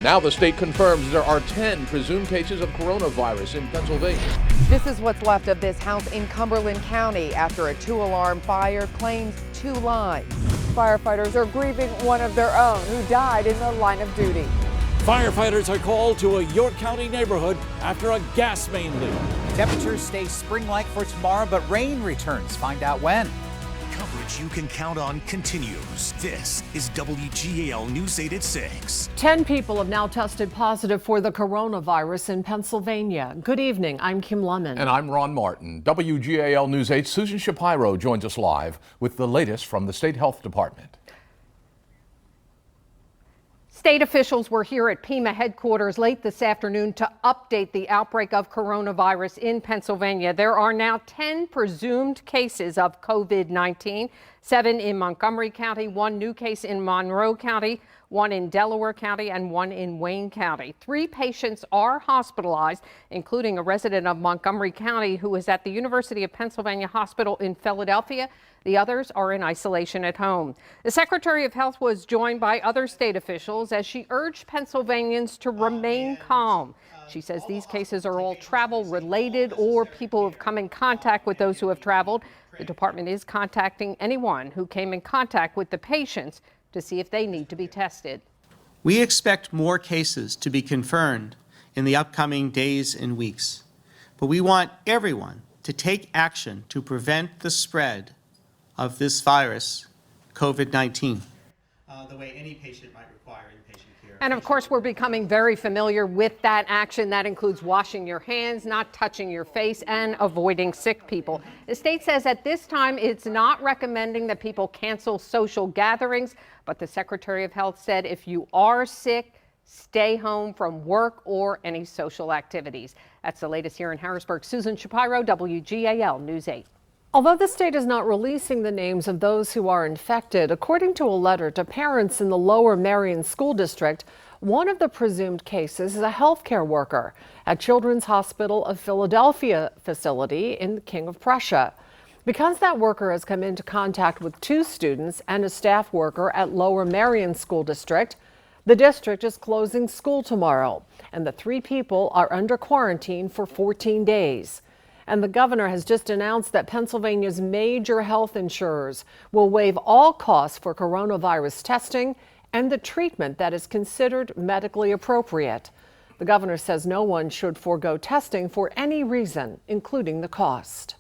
Now the state confirms there are 10 presumed cases of coronavirus in Pennsylvania. This is what's left of this house in Cumberland County after a 2-alarm fire claims 2 lives. Firefighters are grieving one of their own who died in the line of duty. Firefighters are called to a York County neighborhood after a gas main leak. Temperatures stay spring-like for tomorrow, but rain returns. Find out when. Coverage you can count on continues. This is WGAL News 8 at 6. 10 people have now tested positive for the coronavirus in Pennsylvania. Good evening, I'm Kim Lemon. And I'm Ron Martin. WGAL News 8 Susan Shapiro joins us live with the latest from the State Health Department. State officials were here at Pima headquarters late this afternoon to update the outbreak of coronavirus in Pennsylvania. There are now 10 presumed cases of COVID-19, 7 in Montgomery County, 1 new case in Monroe County, 1 in Delaware County, and 1 in Wayne County. 3 patients are hospitalized, including a resident of Montgomery County who is at the University of Pennsylvania Hospital in Philadelphia. The others are in isolation at home. The Secretary of Health was joined by other state officials as she urged Pennsylvanians to remain calm. She says these cases are all travel related or people who have come in contact with those who have traveled. The department is contacting anyone who came in contact with the patients to see if they need to be tested. We expect more cases to be confirmed in the upcoming days and weeks, but we want everyone to take action to prevent the spread of this virus, COVID-19. The way any patient might require inpatient care. And of course, we're becoming very familiar with that action. That includes washing your hands, not touching your face, and avoiding sick people. The state says at this time it's not recommending that people cancel social gatherings, but the Secretary of Health said if you are sick, stay home from work or any social activities. That's the latest here in Harrisburg. Susan Shapiro, WGAL News 8. Although the state is not releasing the names of those who are infected, according to a letter to parents in the Lower Merion School District, one of the presumed cases is a healthcare worker at Children's Hospital of Philadelphia facility in the King of Prussia. Because that worker has come into contact with 2 students and a staff worker at Lower Merion School District, the district is closing school tomorrow, and the 3 people are under quarantine for 14 days. And the governor has just announced that Pennsylvania's major health insurers will waive all costs for coronavirus testing and the treatment that is considered medically appropriate. The governor says no one should forego testing for any reason, including the cost.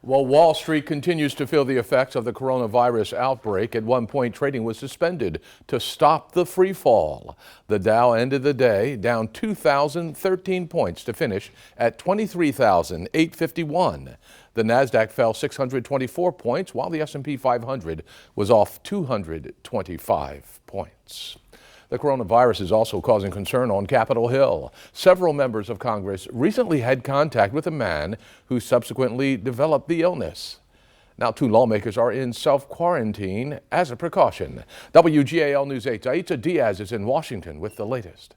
Well, Wall Street continues to feel the effects of the coronavirus outbreak. At one point, trading was suspended to stop the free fall. The Dow ended the day down 2,013 points to finish at 23,851. The Nasdaq fell 624 points, while the S&P 500 was off 225 points. The coronavirus is also causing concern on Capitol Hill. Several members of Congress recently had contact with a man who subsequently developed the illness. Now 2 lawmakers are in self-quarantine as a precaution. WGAL News 8's Aitza Diaz is in Washington with the latest.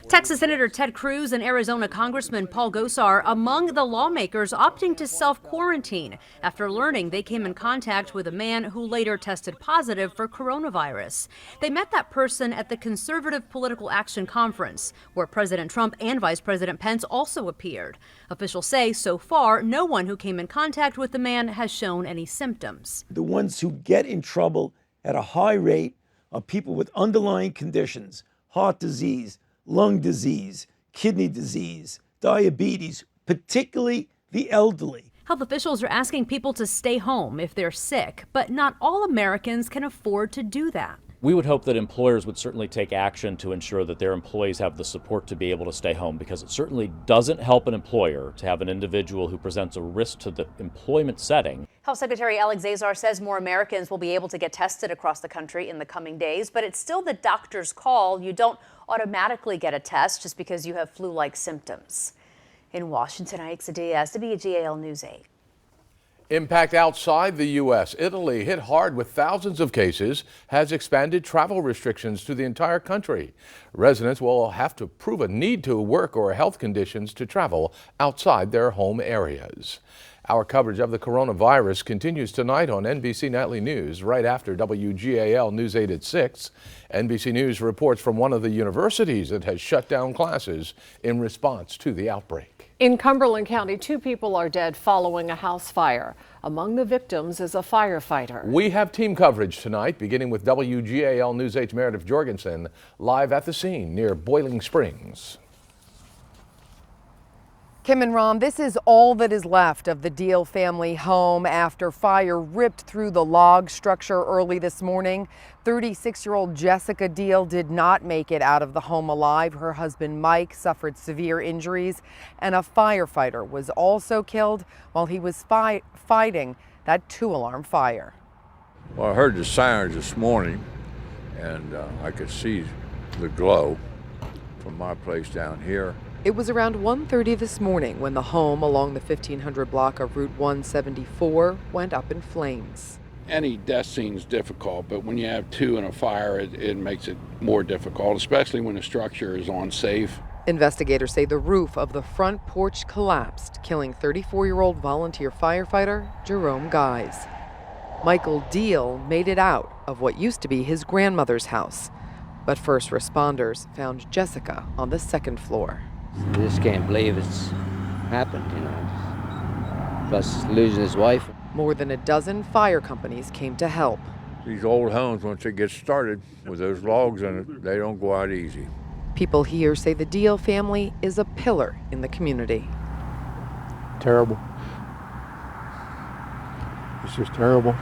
Texas Senator Ted Cruz and Arizona Congressman Paul Gosar among the lawmakers opting to self-quarantine after learning they came in contact with a man who later tested positive for coronavirus. They met that person at the Conservative Political Action Conference, where President Trump and Vice President Pence also appeared. Officials say so far, no one who came in contact with the man has shown any symptoms. The ones who get in trouble at a high rate are people with underlying conditions, heart disease, lung disease, kidney disease, diabetes, particularly the elderly. Health officials are asking people to stay home if they're sick, but not all Americans can afford to do that. We would hope that employers would certainly take action to ensure that their employees have the support to be able to stay home, because it certainly doesn't help an employer to have an individual who presents a risk to the employment setting. Health Secretary Alex Azar says more Americans will be able to get tested across the country in the coming days, but it's still the doctor's call. You don't automatically get a test just because you have flu-like symptoms. In Washington, Aitza Diaz, WGAL News 8. Impact outside the U.S. Italy, hit hard with thousands of cases, has expanded travel restrictions to the entire country. Residents will have to prove a need to work or health conditions to travel outside their home areas. Our coverage of the coronavirus continues tonight on NBC Nightly News right after WGAL News 8 at 6. NBC News reports from one of the universities that has shut down classes in response to the outbreak. In Cumberland County, 2 people are dead following a house fire. Among the victims is a firefighter. We have team coverage tonight, beginning with WGAL News 8's Meredith Jorgensen live at the scene near Boiling Springs. Kim and Ron, this is all that is left of the Deal family home after fire ripped through the log structure early this morning. 36-year-old Jessica Deal did not make it out of the home alive. Her husband Mike suffered severe injuries, and a firefighter was also killed while he was fighting that 2-alarm fire. Well, I heard the sirens this morning, and I could see the glow from my place down here. It was around 1:30 this morning when the home along the 1500 block of Route 174 went up in flames. Any death scene is difficult, but when you have 2 in a fire, it makes it more difficult, especially when the structure is unsafe. Investigators say the roof of the front porch collapsed, killing 34-year-old volunteer firefighter Jerome Guys. Michael Deal made it out of what used to be his grandmother's house, but first responders found Jessica on the 2nd floor. I just can't believe it's happened, you know, plus losing his wife. More than a dozen fire companies came to help. These old homes, once they get started with those logs in it, they don't go out easy. People here say the Deal family is a pillar in the community. Terrible. It's just terrible.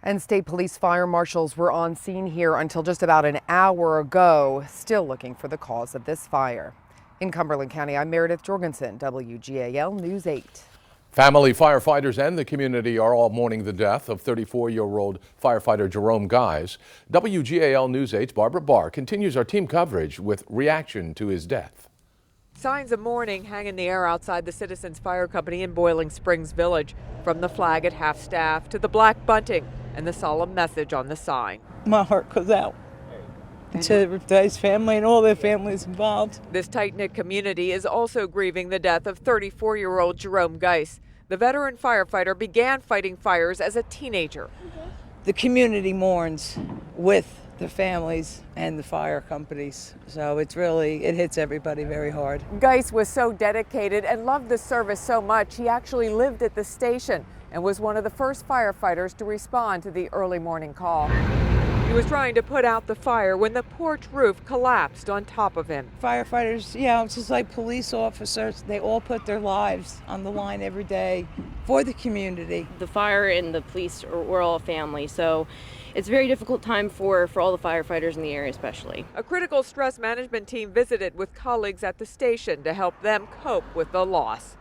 And state police fire marshals were on scene here until just about an hour ago, still looking for the cause of this fire. In Cumberland County, I'm Meredith Jorgensen, WGAL News 8. Family, firefighters, and the community are all mourning the death of 34-year-old firefighter Jerome Guys. WGAL News 8's Barbara Barr continues our team coverage with reaction to his death. Signs of mourning hang in the air outside the Citizens Fire Company in Boiling Springs Village, from the flag at half-staff to the black bunting and the solemn message on the sign. My heart goes out to his family and all their families involved. This tight-knit community is also grieving the death of 34-year-old Jerome Guys. The veteran firefighter began fighting fires as a teenager. The community mourns with the families and the fire companies, so it hits everybody very hard. Guys was so dedicated and loved the service so much, he actually lived at the station and was one of the first firefighters to respond to the early morning call. He was trying to put out the fire when the porch roof collapsed on top of him. Firefighters, yeah, it's just like police officers. They all put their lives on the line every day for the community. The fire and the police we're all a family, so it's a very difficult time for all the firefighters in the area especially. A critical stress management team visited with colleagues at the station to help them cope with the loss.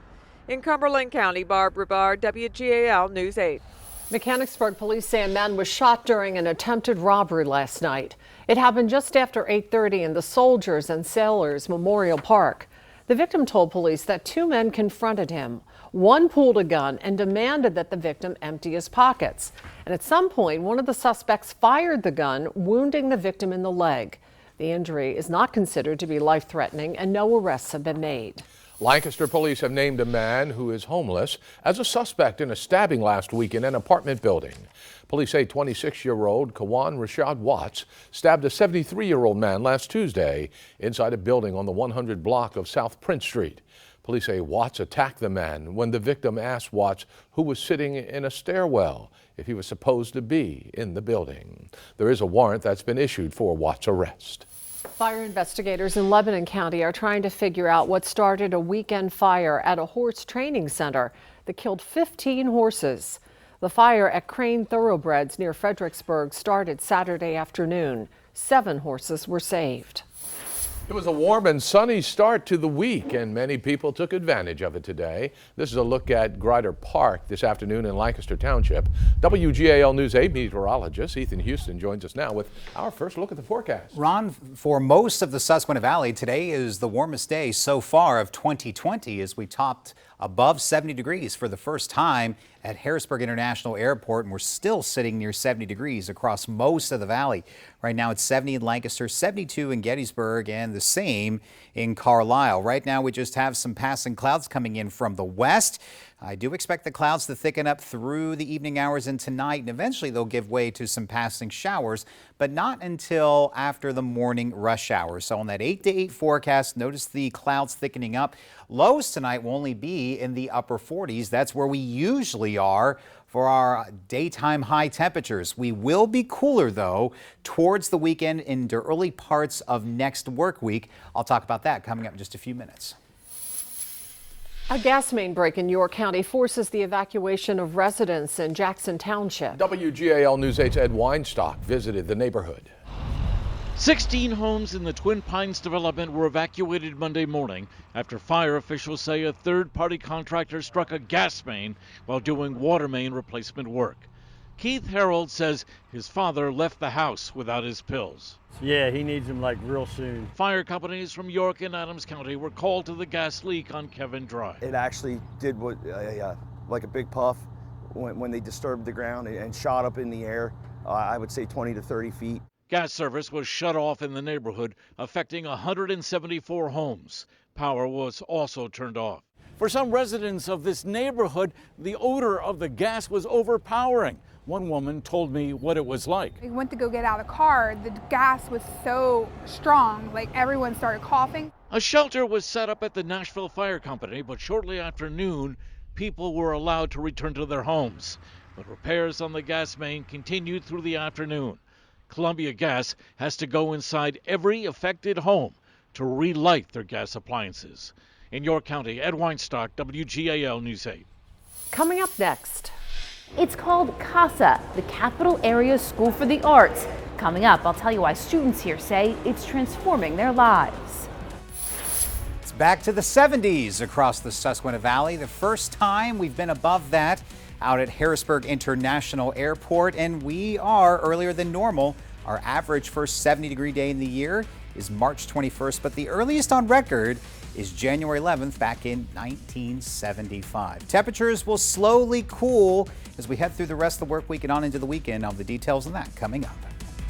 In Cumberland County, Barbara Barr, WGAL News 8. Mechanicsburg police say a man was shot during an attempted robbery last night. It happened just after 8:30 in the Soldiers and Sailors Memorial Park. The victim told police that 2 men confronted him. One pulled a gun and demanded that the victim empty his pockets. And at some point, one of the suspects fired the gun, wounding the victim in the leg. The injury is not considered to be life-threatening, and no arrests have been made. Lancaster police have named a man who is homeless as a suspect in a stabbing last week in an apartment building. Police say 26-year-old Kawan Rashad Watts stabbed a 73-year-old man last Tuesday inside a building on the 100 block of South Prince Street. Police say Watts attacked the man when the victim asked Watts, who was sitting in a stairwell, if he was supposed to be in the building. There is a warrant that's been issued for Watts' arrest. Fire investigators in Lebanon County are trying to figure out what started a weekend fire at a horse training center that killed 15 horses. The fire at Crane Thoroughbreds near Fredericksburg started Saturday afternoon. 7 horses were saved. It was a warm and sunny start to the week, and many people took advantage of it today. This is a look at Grider Park this afternoon in Lancaster Township. WGAL News 8 meteorologist Ethan Houston joins us now with our first look at the forecast. Ron, for most of the Susquehanna Valley, today is the warmest day so far of 2020 as we topped above 70 degrees for the first time at Harrisburg International Airport, and we're still sitting near 70 degrees across most of the valley. Right now it's 70 in Lancaster, 72 in Gettysburg, and the same in Carlisle. Right now we just have some passing clouds coming in from the west. I do expect the clouds to thicken up through the evening hours and tonight, and eventually they'll give way to some passing showers, but not until after the morning rush hour. So on that 8 to 8 forecast, notice the clouds thickening up. Lows tonight will only be in the upper 40s. That's where we usually are for our daytime high temperatures. We will be cooler, though, towards the weekend into early parts of next work week. I'll talk about that coming up in just a few minutes. A gas main break in York County forces the evacuation of residents in Jackson Township. WGAL News 8's Ed Weinstock visited the neighborhood. 16 homes in the Twin Pines development were evacuated Monday morning after fire officials say a third-party contractor struck a gas main while doing water main replacement work. Keith Harold says his father left the house without his pills. Yeah, he needs them like real soon. Fire companies from York and Adams County were called to the gas leak on Kevin Drive. It actually did what like a big puff when they disturbed the ground and shot up in the air, I would say 20 to 30 feet. Gas service was shut off in the neighborhood, affecting 174 homes. Power was also turned off. For some residents of this neighborhood, the odor of the gas was overpowering. One woman told me what it was like. I went to go get out of the car. The gas was so strong, like everyone started coughing. A shelter was set up at the Nashville Fire Company, but shortly after noon, people were allowed to return to their homes. But repairs on the gas main continued through the afternoon. Columbia Gas has to go inside every affected home to relight their gas appliances. In York County, Ed Weinstock, WGAL News 8. Coming up next. It's called CASA, the Capital Area School for the Arts. Coming up, I'll tell you why students here say it's transforming their lives. It's back to the 70s across the Susquehanna Valley. The first time we've been above that out at Harrisburg International Airport, and we are earlier than normal. Our average first 70-degree day in the year is March 21st, but the earliest on record is January 11th back in 1975. Temperatures will slowly cool as we head through the rest of the work week and on into the weekend. I'll have the details on that coming up.